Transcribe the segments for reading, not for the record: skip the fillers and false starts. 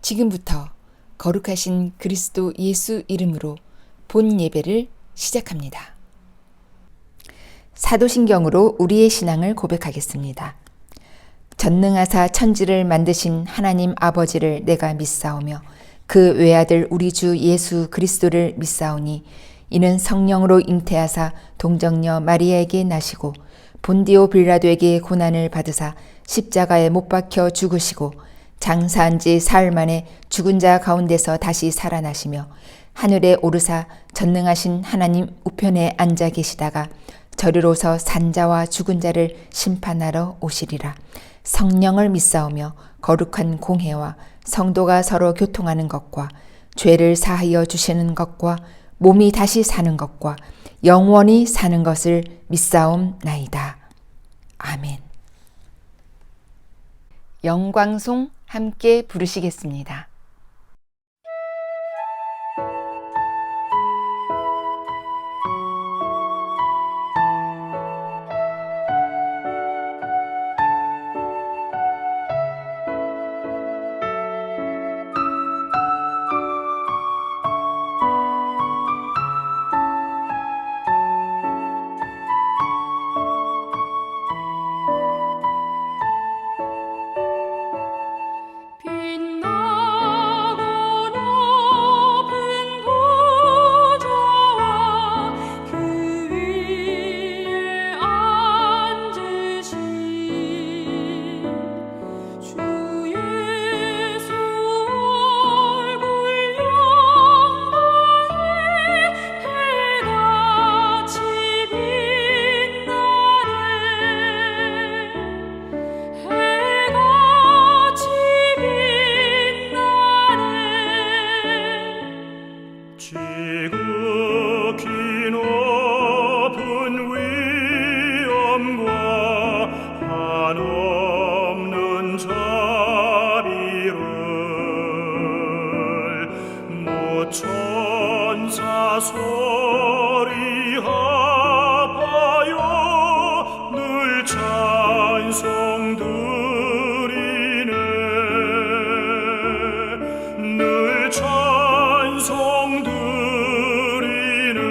지금부터 거룩하신 그리스도 예수 이름으로 본 예배를 시작합니다. 사도신경으로 우리의 신앙을 고백하겠습니다. 전능하사 천지를 만드신 하나님 아버지를 내가 믿사오며 그 외아들 우리 주 예수 그리스도를 믿사오니 이는 성령으로 잉태하사 동정녀 마리아에게 나시고 본디오 빌라도에게 고난을 받으사 십자가에 못 박혀 죽으시고 장사한 지 사흘 만에 죽은 자 가운데서 다시 살아나시며 하늘에 오르사 전능하신 하나님 우편에 앉아 계시다가 저리로서 산자와 죽은 자를 심판하러 오시리라. 성령을 믿사오며 거룩한 공회와 성도가 서로 교통하는 것과 죄를 사하여 주시는 것과 몸이 다시 사는 것과 영원히 사는 것을 믿사옵나이다. 아멘. 영광송 함께 부르시겠습니다. 천사 소리 합하여 늘 찬송 드리네 늘 찬송 드리네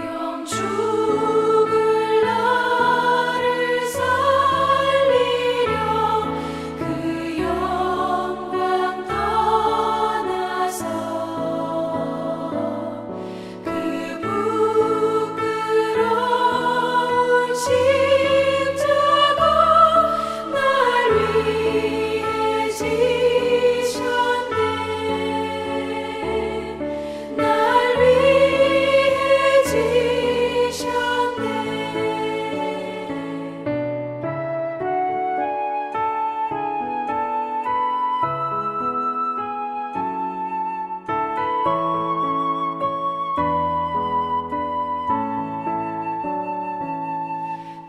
영축을 나를 살리려 그 영광 떠나서 그 부끄러운 십자가 날 위해 지셨네 날 위해 지셨네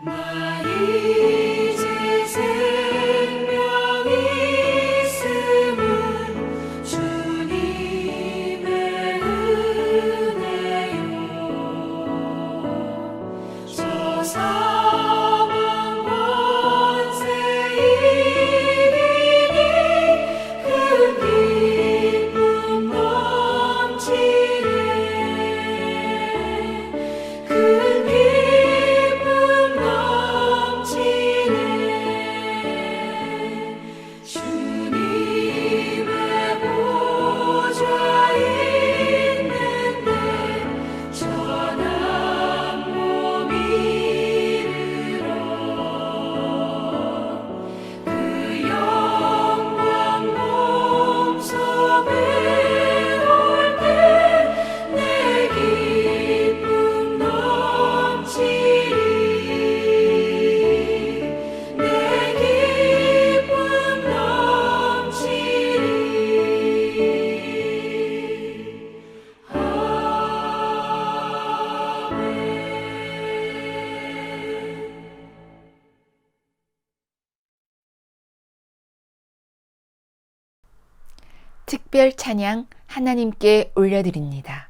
나 이제 생명 있음은 주님의 은혜요 저 사망 권세 이기니 큰 기쁨 넘치네 큰 기쁨 넘치네 주님의 보좌 있는데 전한 몸 이르러 그 영광 몸sob에 올 때 내 기쁨 넘치리 내 기쁨 넘치리 아멘. 특별 찬양 하나님께 올려드립니다.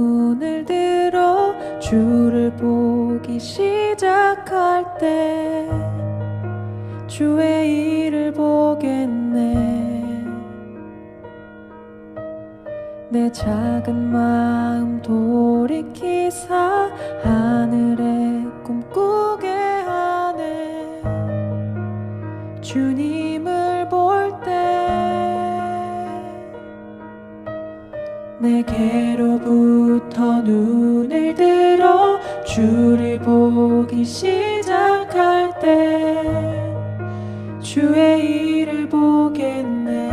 눈을 들어 주를 보기 시작할 때 주의 일을 보겠네. 내 작은 마음 돌이키사 하늘에 꿈꾸게 하네. 주님을 볼 때 내게로부터 눈을 들어 주를 보기 시작할 때 주의 일을 보겠네.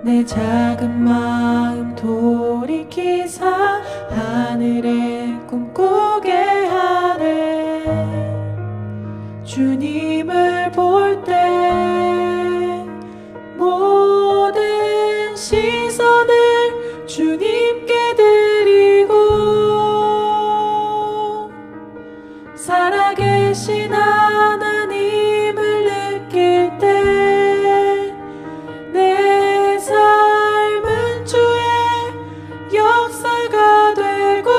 내 작은 마음 돌이키사 하늘에 꿈꾸게 하네. 주님을 볼 때 모든 시선을 주님께 드리고 살아계신 하나님을 느낄 때 내 삶은 주의 역사가 되고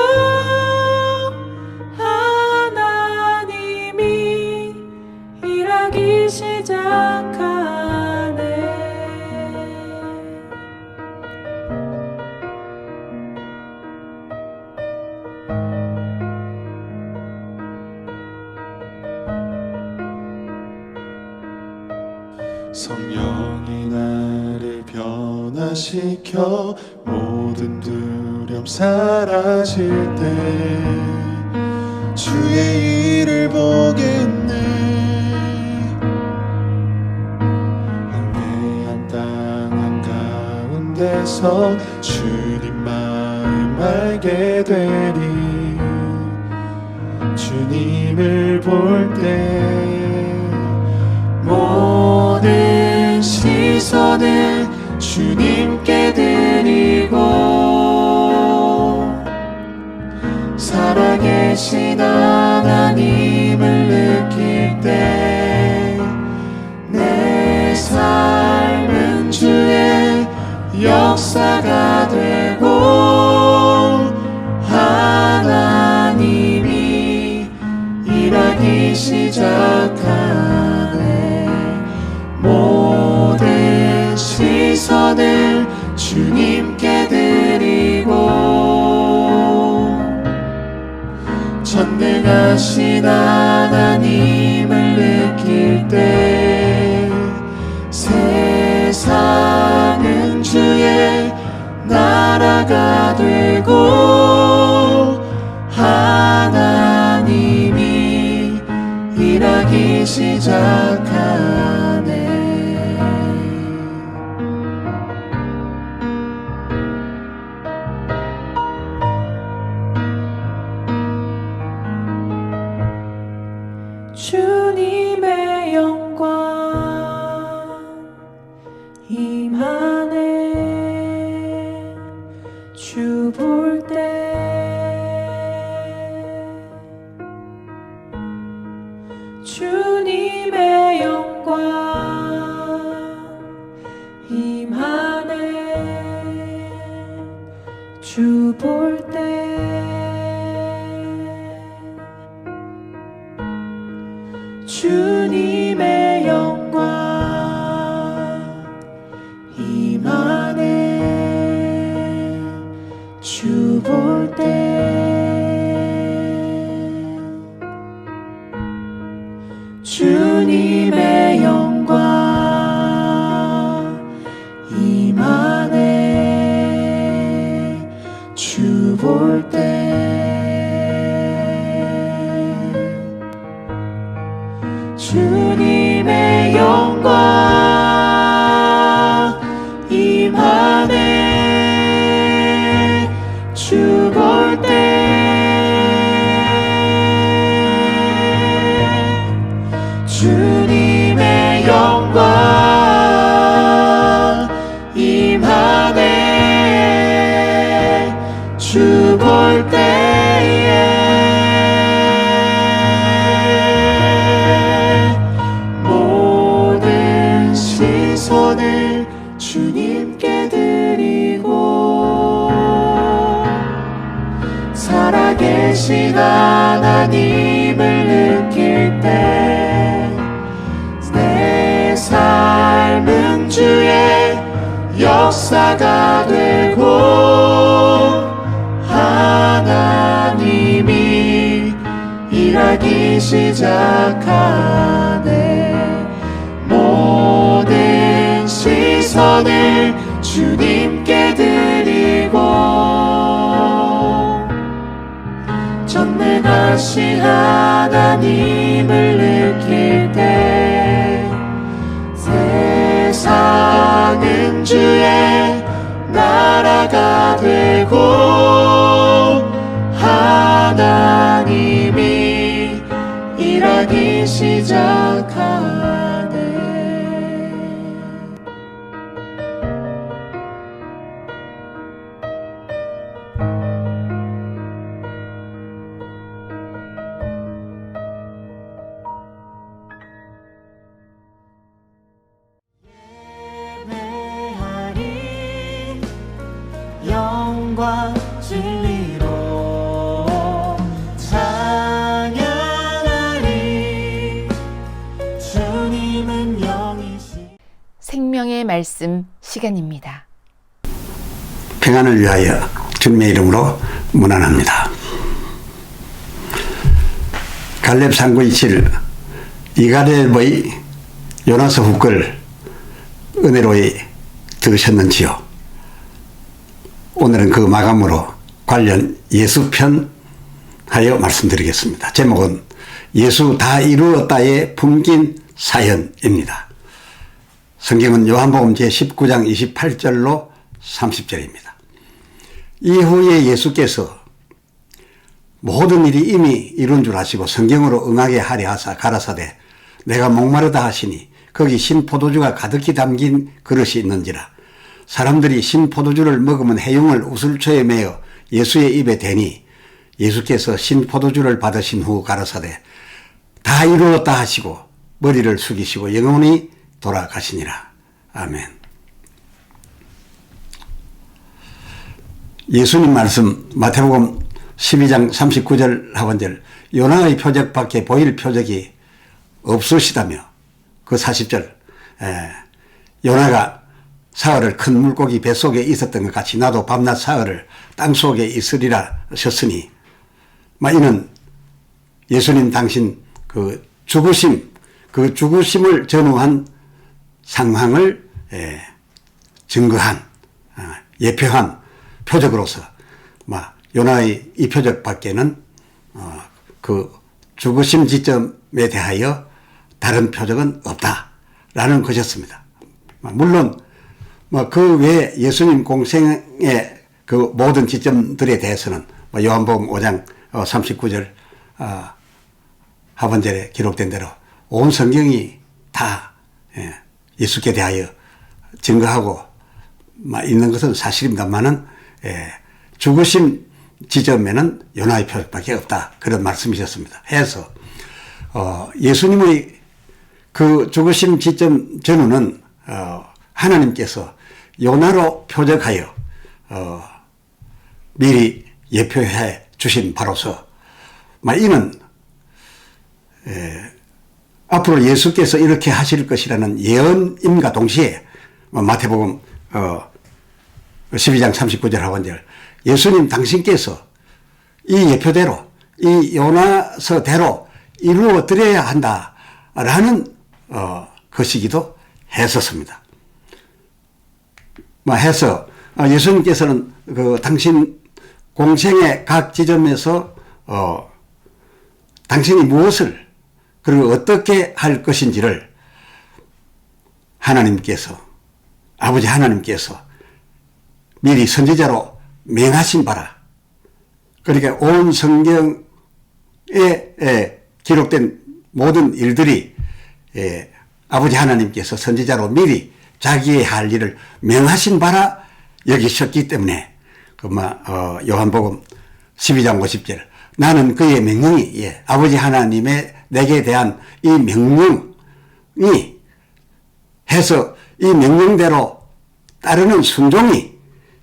하나님이 일하기 시작하네. 성령이 나를 변화시켜 모든 두려움 사라질 때 주의 일을 보겠네. 황폐한 땅 한가운데서 주님 마음 알게 되리. 주님을 볼 때 모든 시선을 주님께 드리고 살아계신 하나님을 느낄 때 내 삶은 주의 역사가 되고 하나님이 일하기 시작하네. 모든 시선을 주님께 드리고 전능하신 하나님을 느낄 때 세상은 주의 나라가 되고 하나님이 일하기 시작하네. 주님의 영광 임하네. 주 볼 때 주님의 영광 임하네. 주 볼 때 주님의 영광 임하네. 주 볼 때 주님의 영광 임하네. 주 볼 때 주님의 영광 임하네. 주 볼 때 주님의 영광 임하네. 주 볼 때에 모든 시선을 주님께 드리고 계신 하나님을 느낄 때 내 삶은 주의 역사가 되고 하나님이 일하기 시작하네. 모든 시선을 주님께 드리고 전능하신 하나님을 느낄 때 세상은 주의 나라가 되고 하나님이 일하기 시작하네. 예배하리 영광 진리로 찬양하리 주님은 영이시. 생명의 말씀 시간입니다. 평안을 위하여 주님의 이름으로 문안합니다. 갈렙 상구 27 이갈렙의 요나서 후글 은혜로이 들으셨는지요? 오늘은 그 마감으로 관련 예수편 하여 말씀드리겠습니다. 제목은 예수 다 이루었다에 품긴 사연입니다. 성경은 요한복음 제19장 28절로 30절입니다. 이후에 예수께서 모든 일이 이미 이룬 줄 아시고 성경으로 응하게 하려 하사 가라사대 내가 목마르다 하시니 거기 신포도주가 가득히 담긴 그릇이 있는지라. 사람들이 신포도주를 먹으면 해용을 우슬초에 매어 예수의 입에 대니 예수께서 신포도주를 받으신 후 가라사대 다 이루었다 하시고 머리를 숙이시고 영원히 돌아가시니라. 아멘. 예수님 말씀 마태복음 12장 39절 하반절 요나의 표적밖에 보일 표적이 없으시다며 그 40절 요나가 사흘을 큰 물고기 뱃속에 있었던 것 같이 나도 밤낮 사흘을 땅속에 있으리라 하셨으니 이는 예수님 당신 그 죽으심을 전후한 상황을 증거한 예표한 표적으로서 요나의 이 표적밖에는 그 죽으심 지점에 대하여 다른 표적은 없다라는 것이었습니다. 물론 그 외에 예수님 공생의 그 모든 지점들에 대해서는 요한복음 5장 39절 하반절에 기록된 대로 온 성경이 다 예수께 대하여 증거하고 있는 것은 사실입니다만은 죽으심 지점에는 요나의 표적밖에 없다 그런 말씀이셨습니다. 해서 예수님의 그 죽으심 지점 전후는 하나님께서 요나로 표적하여 미리 예표해 주신 바로서 이는 앞으로 예수께서 이렇게 하실 것이라는 예언임과 동시에 마태복음 12장 39절 하반절 예수님 당신께서 이 예표대로 이 요나서대로 이루어 드려야 한다라는 것이기도 했었습니다. 해서 예수님께서는 그 당신 공생의 각 지점에서 당신이 무엇을 그리고 어떻게 할 것인지를 하나님께서 아버지 하나님께서 미리 선지자로 맹하신 바라. 그러니까 온 성경에 기록된 모든 일들이 아버지 하나님께서 선지자로 미리 자기의 할 일을 명하신 바라 여기셨기 때문에 요한복음 12장 50절 나는 그의 명령이 아버지 하나님의 내게 대한 이 명령이 해서 이 명령대로 따르는 순종이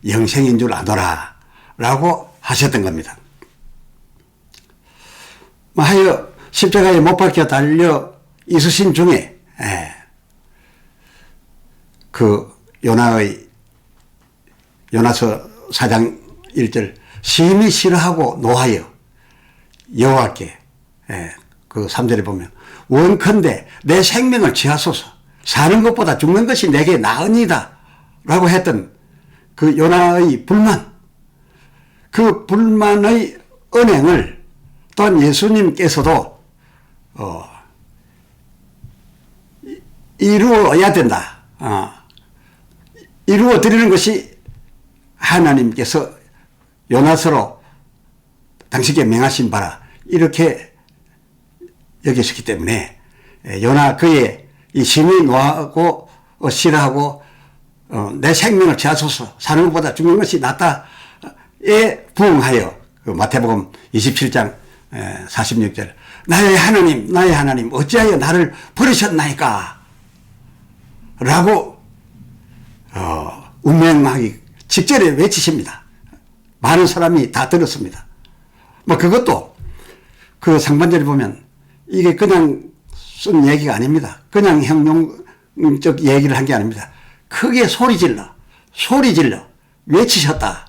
영생인 줄 아노라 라고 하셨던 겁니다. 하여 십자가에 못 박혀 달려 있으신 중에 그 요나서 4장 1절 심히 싫어하고 노하여 여호와께 그 3절에 보면 원컨대 내 생명을 취하소서 사는 것보다 죽는 것이 내게 나으니다 라고 했던 그 요나의 불만, 그 불만의 언행을 또한 예수님께서도 이루어야 된다. 이루어 드리는 것이 하나님께서 요나서로 당신께 명하신 바라 이렇게 여기셨기 때문에 요나 그의 이 심히 노하고 싫어하고 내 생명을 취하소서 사는 것보다 죽는 것이 낫다에 부응하여 그 마태복음 27장 46절 나의 하나님 어찌하여 나를 버리셨나이까 라고 운명하기 직전에 외치십니다. 많은 사람이 다 들었습니다. 뭐 그것도 그 상반절에 보면 이게 그냥 쓴 얘기가 아닙니다. 그냥 형용적 얘기를 한 게 아닙니다. 크게 소리 질러 외치셨다.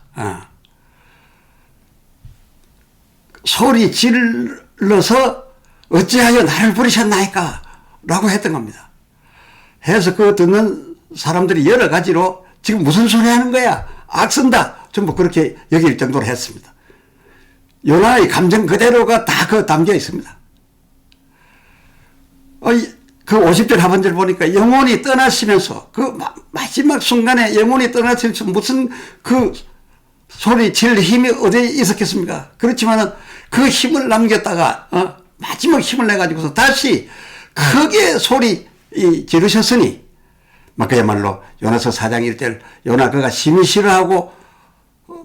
소리 질러서 어찌하여 나를 부르셨나이까 라고 했던 겁니다. 해서 그거 듣는 사람들이 여러 가지로 지금 무슨 소리 하는 거야 악쓴다 전부 그렇게 여길 정도로 했습니다. 요나의 감정 그대로가 다 그 담겨 있습니다. 그 50절 하반절 보니까 영혼이 떠나시면서 그 마지막 순간에 영혼이 떠나시면서 무슨 그 소리 질 힘이 어디에 있었겠습니까? 그렇지만은 그 힘을 남겼다가 마지막 힘을 내가지고서 다시 크게 소리 지르셨으니 막 그야말로 요나서 4장 1절 요나 그가 심히 싫어하고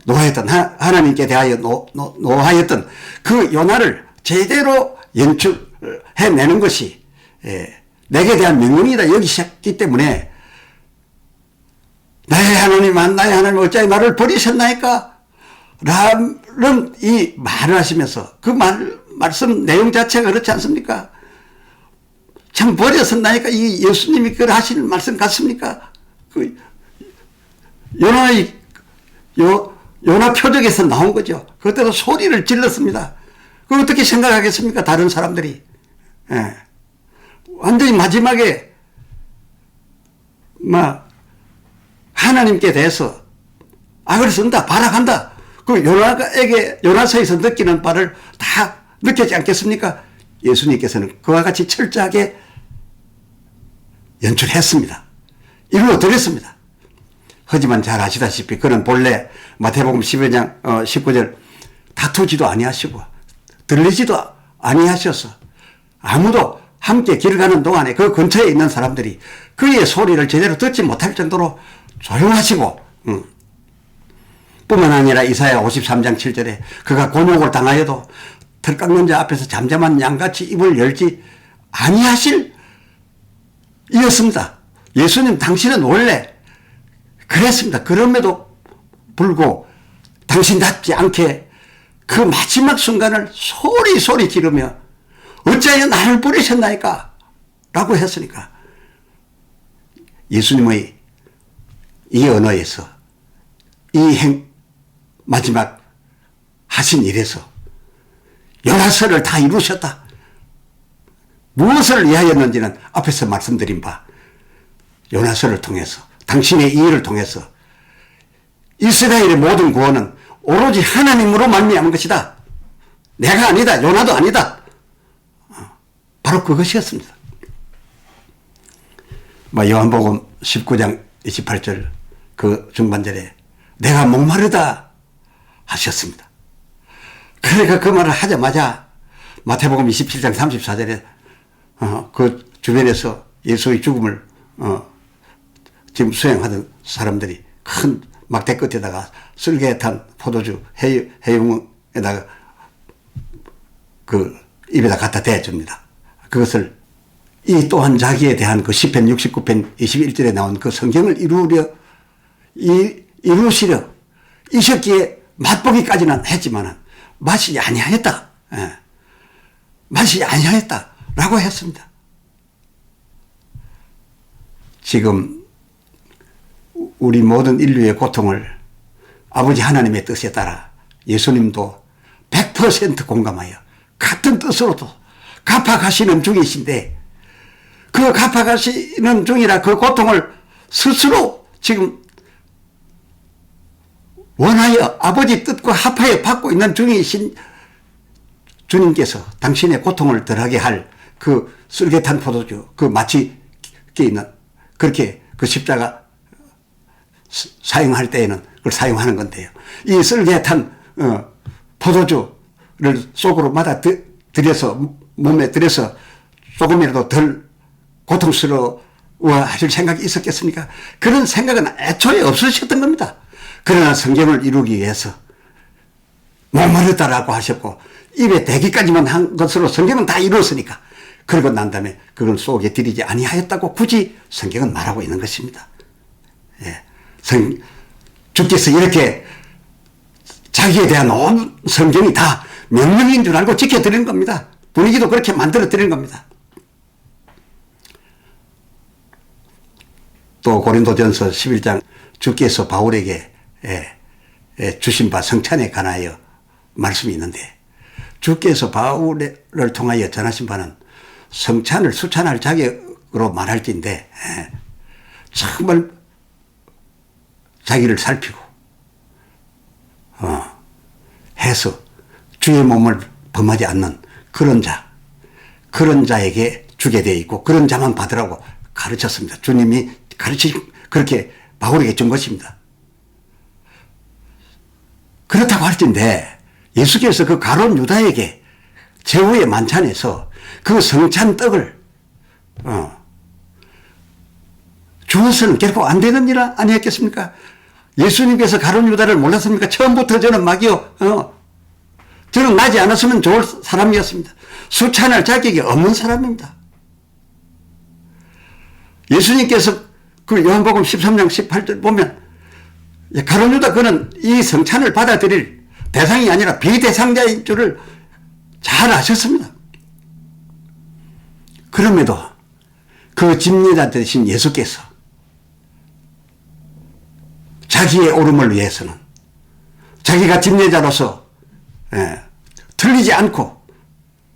노하였던 하나님께 대하여 노하였던 그 요나를 제대로 연출해내는 것이 내게 대한 명령이다 여기셨기 때문에 나의 하나님 어찌하여 나를 버리셨나이까 라는 이 말을 하시면서 그 말씀 내용 자체가 그렇지 않습니까? 참 버렸었나이까 이 예수님이 그걸 하시는 말씀 같습니까? 그 요나 표적에서 나온 거죠. 그때도 소리를 질렀습니다. 그걸 어떻게 생각하겠습니까? 다른 사람들이. 완전히 마지막에 하나님께 대해서 악을 쓴다, 발악한다. 그 요나서에서 느끼는 바를 다 느끼지 않겠습니까? 예수님께서는 그와 같이 철저하게 연출했습니다. 이루어 드렸습니다. 하지만 잘 아시다시피 그는 본래 마태복음 12장 19절 다투지도 아니하시고 들리지도 아니하셔서 아무도 함께 길 가는 동안에 그 근처에 있는 사람들이 그의 소리를 제대로 듣지 못할 정도로 조용하시고 뿐만 아니라 이사야 53장 7절에 그가 곤욕을 당하여도 털 깎는 자 앞에서 잠잠한 양같이 입을 열지 아니하실 이었습니다. 예수님 당신은 원래 그랬습니다. 그럼에도 불구하고 당신답지 않게 그 마지막 순간을 소리 지르며 어찌하여 나를 버리셨나이까 라고 했으니까 예수님의 이 언어에서 마지막 하신 일에서 요나서를 다 이루셨다. 무엇을 위하였는지는 앞에서 말씀드린 바 요나서를 통해서 당신의 이 일을 통해서 이스라엘의 모든 구원은 오로지 하나님으로 말미암은 것이다. 내가 아니다. 요나도 아니다. 바로 그것이었습니다. 요한복음 19장 28절 그 중반절에 내가 목마르다 하셨습니다. 그러니까 그 말을 하자마자 마태복음 27장 34절에 그 주변에서 예수의 죽음을 지금 수행하던 사람들이 큰 막대 끝에다가 쓸개 탄 포도주 해용에다가 그 입에다 갖다 대줍니다. 그것을 이 또한 자기에 대한 그 시편 69편 21절에 나온 그 성경을 이루시려 이셨기에 맛보기까지는 했지만은 맛이 아니하였다. 맛이 아니하였다라고 했습니다. 지금 우리 모든 인류의 고통을 아버지 하나님의 뜻에 따라 예수님도 100% 공감하여 같은 뜻으로도 갚아가시는 중이신데, 그 갚아가시는 중이라 그 고통을 스스로 지금 원하여 아버지 뜻과 합하여 받고 있는 중이신 주님께서 당신의 고통을 덜하게 할 그 쓸개탄 포도주, 그 마치 있는 그렇게 그 십자가 사용할 때에는 그걸 사용하는 건데요. 이 쓸개탄 포도주를 속으로 맞아 들여서 몸에 들여서 조금이라도 덜 고통스러워 하실 생각이 있었겠습니까? 그런 생각은 애초에 없으셨던 겁니다. 그러나 성경을 이루기 위해서 목마르다라고 하셨고 입에 대기까지만 한 것으로 성경은 다 이루었으니까, 그러고 난 다음에 그걸 속에 들이지 아니하였다고 굳이 성경은 말하고 있는 것입니다. 예. 주께서 이렇게 자기에 대한 온 성경이 다 명령인 줄 알고 지켜드리는 겁니다. 분위기도 그렇게 만들어드리는 겁니다. 또 고린도전서 11장 주께서 바울에게 주신 바 성찬에 관하여 말씀이 있는데, 주께서 바울을 통하여 전하신 바는 성찬을 수찬할 자격으로 말할진데 정말 자기를 살피고 해서 주의 몸을 범하지 않는 그런 자에게 주게 되어 있고 그런 자만 받으라고 가르쳤습니다. 주님이 그렇게 바울에게 준 것입니다. 그렇다고 할진데 예수께서 그 가룟 유다에게 제후의 만찬에서 그 성찬 떡을 주어서는 결코 안 되는 일 아니었겠습니까? 예수님께서 가룟 유다를 몰랐습니까? 처음부터 저는 막이요. 저는 나지 않았으면 좋을 사람이었습니다. 수찬할 자격이 없는 사람입니다. 예수님께서 그 요한복음 13장 18절 보면 가룟 유다 그는 이 성찬을 받아들일 대상이 아니라 비대상자인 줄을 잘 아셨습니다. 그럼에도 그 집례자 되신 예수께서 자기의 옳음을 위해서는 자기가 집례자로서 틀리지 않고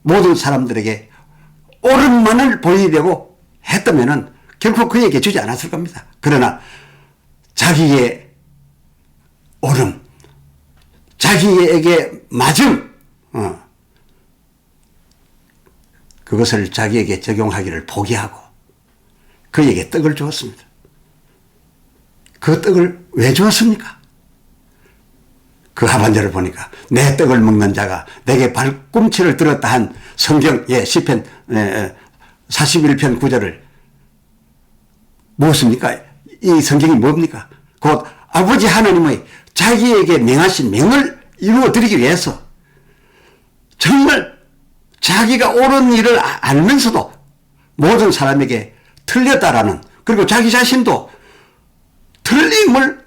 모든 사람들에게 옳음만을 보이려고 했다면은 결코 그에게 주지 않았을 겁니다. 그러나 자기의 옳음, 자기에게 맞음, 그것을 자기에게 적용하기를 포기하고 그에게 떡을 주었습니다. 그 떡을 왜 주었습니까? 그 하반절을 보니까 내 떡을 먹는 자가 내게 발꿈치를 들었다 한 성경 시편 41편 9절을 무엇입니까? 이 성경이 뭡니까? 곧 아버지 하나님의 자기에게 명하신 명을 이루어 드리기 위해서 정말 자기가 옳은 일을 알면서도 모든 사람에게 틀렸다라는, 그리고 자기 자신도 틀림을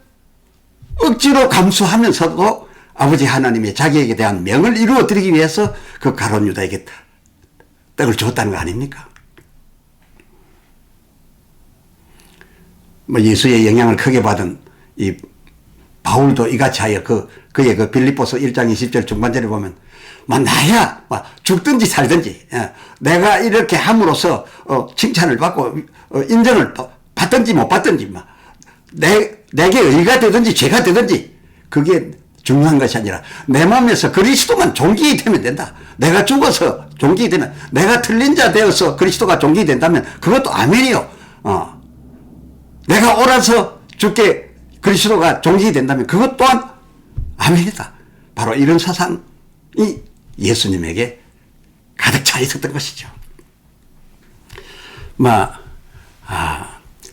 억지로 감수하면서도 아버지 하나님의 자기에게 대한 명을 이루어 드리기 위해서 그 가룟 유다에게 떡을 줬다는 거 아닙니까? 예수의 영향을 크게 받은 이 바울도 이같이 하여 그의 그 빌립보서 1장 20절 중반절에 보면 나야 죽든지 살든지 내가 이렇게 함으로써 칭찬을 받고 인정을 받든지 못 받든지 내게 의가 되든지 죄가 되든지 그게 중요한 것이 아니라 내 마음에서 그리스도만 존귀이 되면 된다. 내가 죽어서 존귀이 되면, 내가 틀린 자 되어서 그리스도가 존귀이 된다면 그것도 아멘이요. 내가 옳아서 주께 그리스도가 존귀이 된다면 그것 또한 아멘이다. 바로 이런 사상이 예수님에게 가득 차 있었던 것이죠.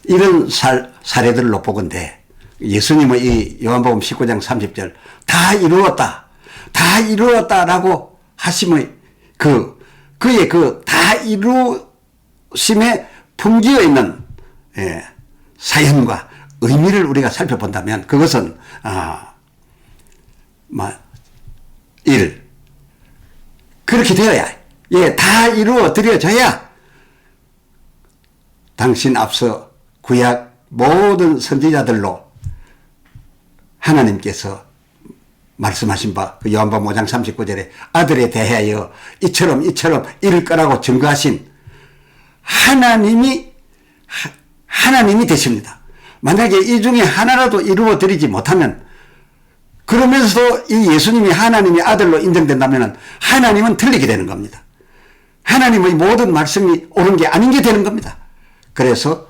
이런 사례들로 보건대 예수님의 이 요한복음 19장 30절 다 이루었다 라고 하심의 그의 그 다 이루심에 품기어 있는 사연과 의미를 우리가 살펴본다면 그것은 그렇게 되어야 다 이루어 드려져야 당신 앞서 구약 모든 선지자들로 하나님께서 말씀하신 바 그 요한복음 5장 39절에 아들에 대하여 이처럼 이를 거라고 증거하신 하나님이 되십니다. 만약에 이 중에 하나라도 이루어 드리지 못하면, 그러면서도 이 예수님이 하나님의 아들로 인정된다면 하나님은 틀리게 되는 겁니다. 하나님의 모든 말씀이 옳은 게 아닌 게 되는 겁니다. 그래서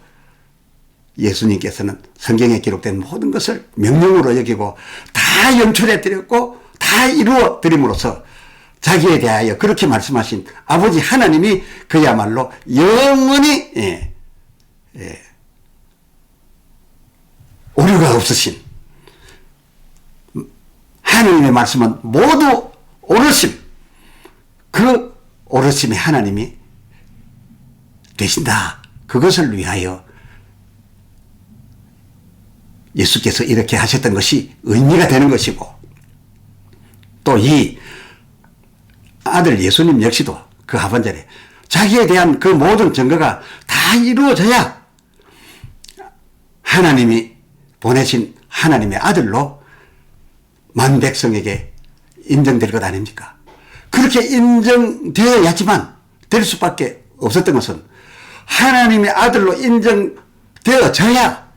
예수님께서는 성경에 기록된 모든 것을 명령으로 여기고 다 연출해 드렸고 다 이루어 드림으로써 자기에 대하여 그렇게 말씀하신 아버지 하나님이 그야말로 영원히 오류가 없으신, 하나님의 말씀은 모두 옳으심, 그 옳으심의 하나님이 되신다. 그것을 위하여 예수께서 이렇게 하셨던 것이 의미가 되는 것이고, 또 이 아들 예수님 역시도 그 하반절에 자기에 대한 그 모든 증거가 다 이루어져야 하나님이 보내신 하나님의 아들로 만 백성에게 인정될 것 아닙니까? 그렇게 인정되어야지만 될 수밖에 없었던 것은 하나님의 아들로 인정되어져야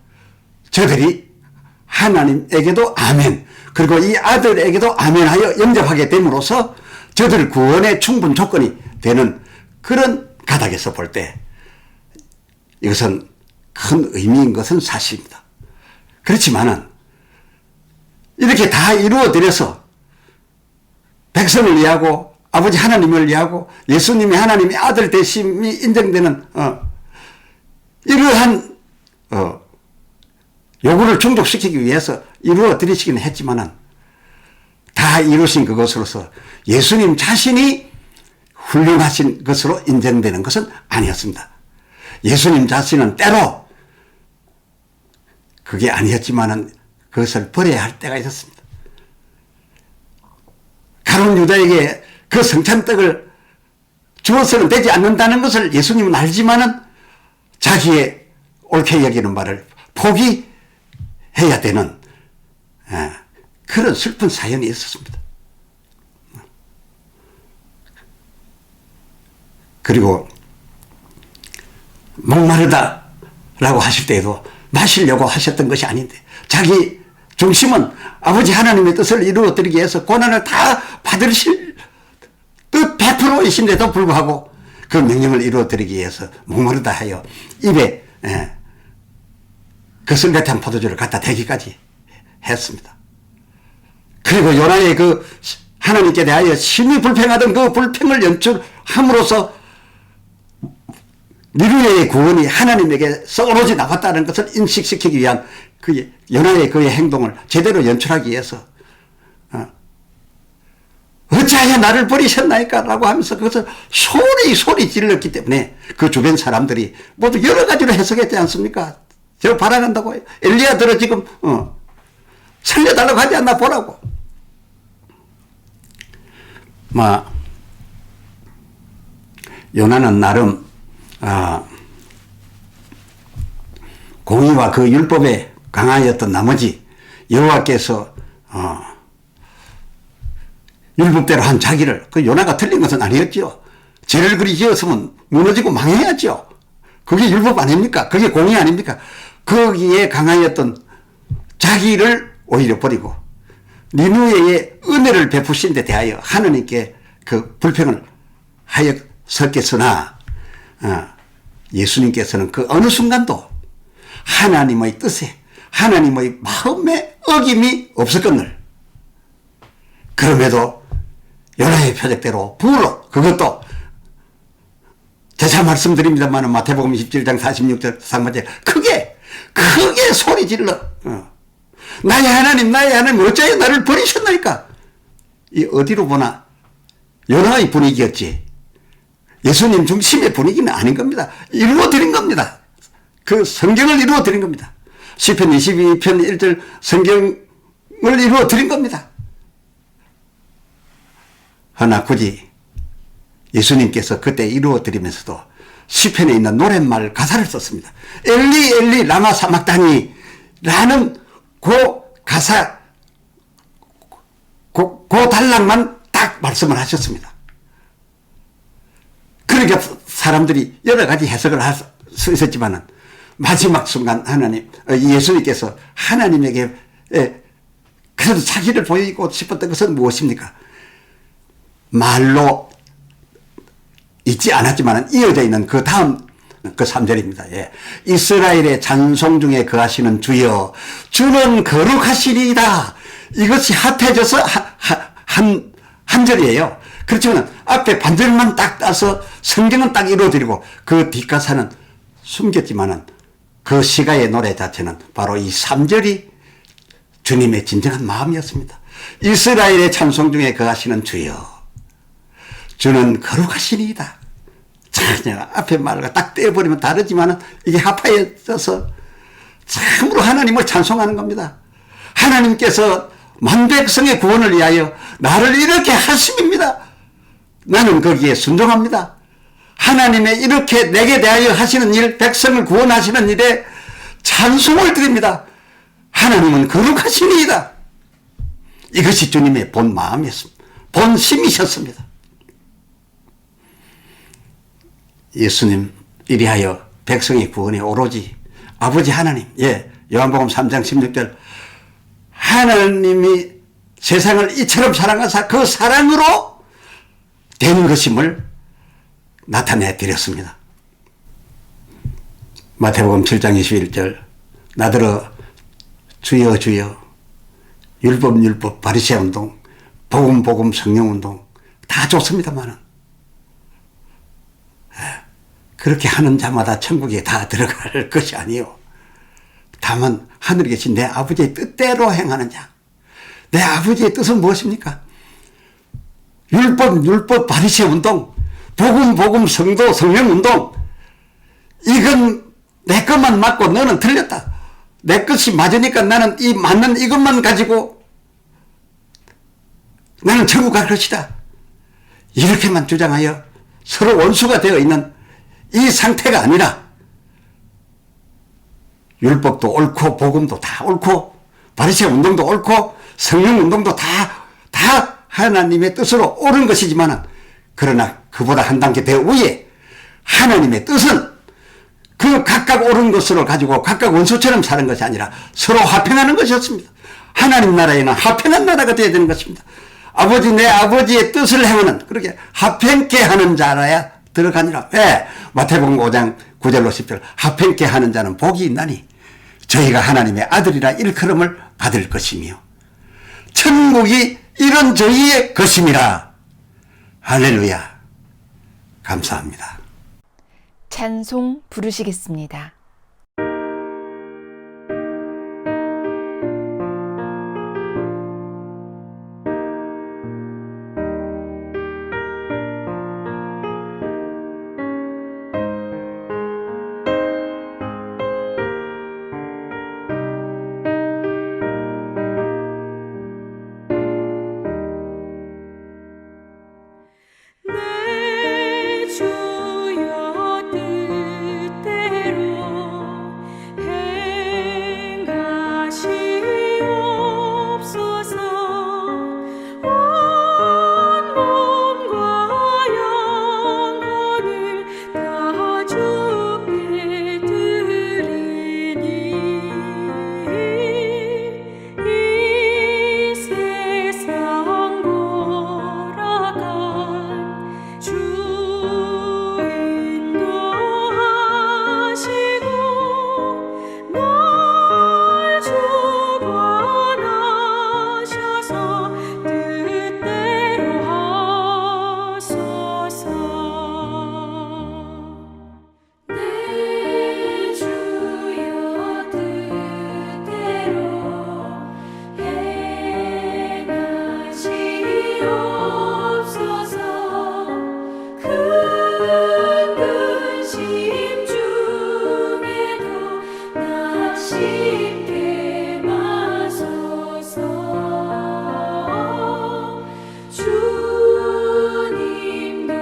저들이 하나님에게도 아멘, 그리고 이 아들에게도 아멘하여 영접하게 됨으로써 저들 구원의 충분 조건이 되는 그런 가닥에서 볼 때 이것은 큰 의미인 것은 사실입니다. 그렇지만은 이렇게 다 이루어드려서 백성을 위하고 아버지 하나님을 위하고 예수님이 하나님의 아들 되심이 인정되는 이러한 요구를 충족시키기 위해서 이루어 드리시기는 했지만은 다 이루신 그것으로서 예수님 자신이 훌륭하신 것으로 인정되는 것은 아니었습니다. 예수님 자신은 때로 그게 아니었지만은 그것을 버려야 할 때가 있었습니다. 가룟 유다에게 그 성찬떡을 주어서는 되지 않는다는 것을 예수님은 알지만은 자기의 옳게 여기는 말을 포기해야 되는 그런 슬픈 사연이 있었습니다. 그리고 목마르다라고 하실 때에도 마시려고 하셨던 것이 아닌데 자기 중심은 아버지 하나님의 뜻을 이루어드리기 위해서 고난을 다 받으실 뜻 100%이신데도 불구하고 그 명령을 이루어드리기 위해서 목마르다 하여 입에 그 설같은 포도주를 갖다 대기까지 했습니다. 그리고 요나의 그 하나님께 대하여 심히 불평하던 그 불평을 연출함으로써 니느웨의 구원이 하나님에게서 오로지 나왔다는 것을 인식시키기 위한 그 요나의 그의 행동을 제대로 연출하기 위해서 어찌하여 나를 버리셨나이까 라고 하면서 그것을 소리 질렀기 때문에 그 주변 사람들이 모두 여러 가지로 해석했지 않습니까? 저 바라간다고 엘리야들은 지금 살려달라고 하지 않나 보라고. 요나는 나름 공의와 그 율법에 강하였던 나머지 여호와께서 율법대로 한 자기를, 그 요나가 틀린 것은 아니었죠. 죄를 그리 지었으면 무너지고 망해야죠. 그게 율법 아닙니까? 그게 공의 아닙니까? 거기에 강하였던 자기를 오히려 버리고 니느웨의 은혜를 베푸신 데 대하여 하느님께 그 불평을 하였었겠으나 예수님께서는 그 어느 순간도 하나님의 뜻에 하나님의 마음에 어김이 없었거늘 그럼에도 요나의 표적대로 불로, 그것도 재차 말씀드립니다만 마태복음 27장 46절 상반절 크게 소리 질러 나의 하나님 어찌하여 나를 버리셨나이까. 이 어디로 보나 요나의 분위기였지 예수님 중심의 분위기는 아닌 겁니다. 이루어드린 겁니다. 그 성경을 이루어드린 겁니다. 시편 22편 1절 성경을 이루어드린 겁니다. 허나 굳이 예수님께서 그때 이루어 드리면서도 시편에 있는 노랫말 가사를 썼습니다. 엘리 엘리 라마 사막다니 라는 그 가사 그 단락만 딱 말씀을 하셨습니다. 그러니까 사람들이 여러 가지 해석을 할 수 있었지만은 마지막 순간 하나님 예수님께서 하나님에게 그래도 자기를 보이고 싶었던 것은 무엇입니까? 말로 있지 않았지만 이어져 있는 그 다음 그 3절입니다. 예. 이스라엘의 찬송 중에 거하시는 주여 주는 거룩하시리이다. 이것이 합해져서 한 절이에요. 그렇지만 앞에 반절만 딱 따서 성경은 딱 이루어드리고 그 뒷가사는 숨겼지만은 그 시가의 노래 자체는 바로 이 3절이 주님의 진정한 마음이었습니다. 이스라엘의 찬송 중에 거하시는 주여 주는 거룩하시니이다. 자, 앞에 말과 딱 떼어버리면 다르지만은 이게 합하여져서 참으로 하나님을 찬송하는 겁니다. 하나님께서 만백성의 구원을 위하여 나를 이렇게 하심입니다. 나는 거기에 순종합니다. 하나님의 이렇게 내게 대하여 하시는 일, 백성을 구원하시는 일에 찬송을 드립니다. 하나님은 거룩하시니이다. 이것이 주님의 본 마음이었습니다. 본심이셨습니다. 예수님 이리하여 백성의 구원이 오로지 아버지 하나님, 요한복음 3장 16절 하나님이 세상을 이처럼 사랑하사 그 사랑으로 된 것임을 나타내 드렸습니다. 마태복음 7장 21절 나더러 주여 주여 율법 바리새아 운동 복음 성령 운동 다 좋습니다만은 그렇게 하는 자마다 천국에 다 들어갈 것이 아니요. 다만 하늘에 계신 내 아버지의 뜻대로 행하는 자. 내 아버지의 뜻은 무엇입니까? 율법 바리새아 운동 복음 성도 성령 운동 이건 내 것만 맞고 너는 틀렸다. 내 것이 맞으니까 나는 이 맞는 이것만 가지고 나는 천국 갈 것이다. 이렇게만 주장하여 서로 원수가 되어 있는 이 상태가 아니라 율법도 옳고 복음도 다 옳고 바리새아 운동도 옳고 성령 운동도 다 하나님의 뜻으로 옳은 것이지만 그러나 그보다 한 단계 더 위에 하나님의 뜻은 그 각각 옳은 것으로 가지고 각각 원수처럼 사는 것이 아니라 서로 화평하는 것이었습니다. 하나님 나라에는 화평한 나라가 되어야 되는 것입니다. 내 아버지의 뜻을 행하는 그렇게 화평케 하는 자라야 들어가니라. 왜? 마태복음 5장 9절로 10절 화평케 하는 자는 복이 있나니 저희가 하나님의 아들이라 일컬음을 받을 것이며 천국이 이런 저희의 것임이라. 할렐루야. 감사합니다. 찬송 부르시겠습니다. 내 주여 뜻대로 행하시옵소서. 온 몸과 영혼을 다 주께 드리니 이 세상 돌아간 주 인도하시고 널 주관하셔서 뜻대로 하소서. 내 주여 뜻대로 행하시옵소서. 큰 근심 중에도 나 쉽게 마소서. 주님도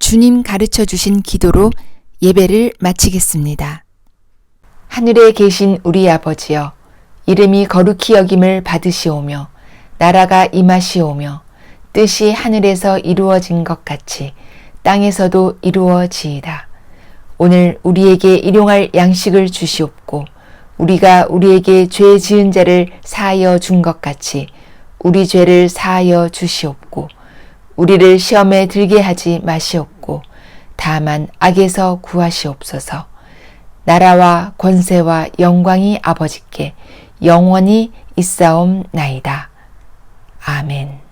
주님 가르쳐 주신 기도로 예배를 마치겠습니다. 하늘에 계신 우리 아버지여, 이름이 거룩히 여김을 받으시오며 나라가 임하시오며 뜻이 하늘에서 이루어진 것 같이 땅에서도 이루어지이다. 오늘 우리에게 일용할 양식을 주시옵고 우리가 우리에게 죄 지은 자를 사하여 준 것 같이 우리 죄를 사하여 주시옵고 우리를 시험에 들게 하지 마시옵고 다만 악에서 구하시옵소서. 나라와 권세와 영광이 아버지께 영원히 있사옵나이다. 아멘.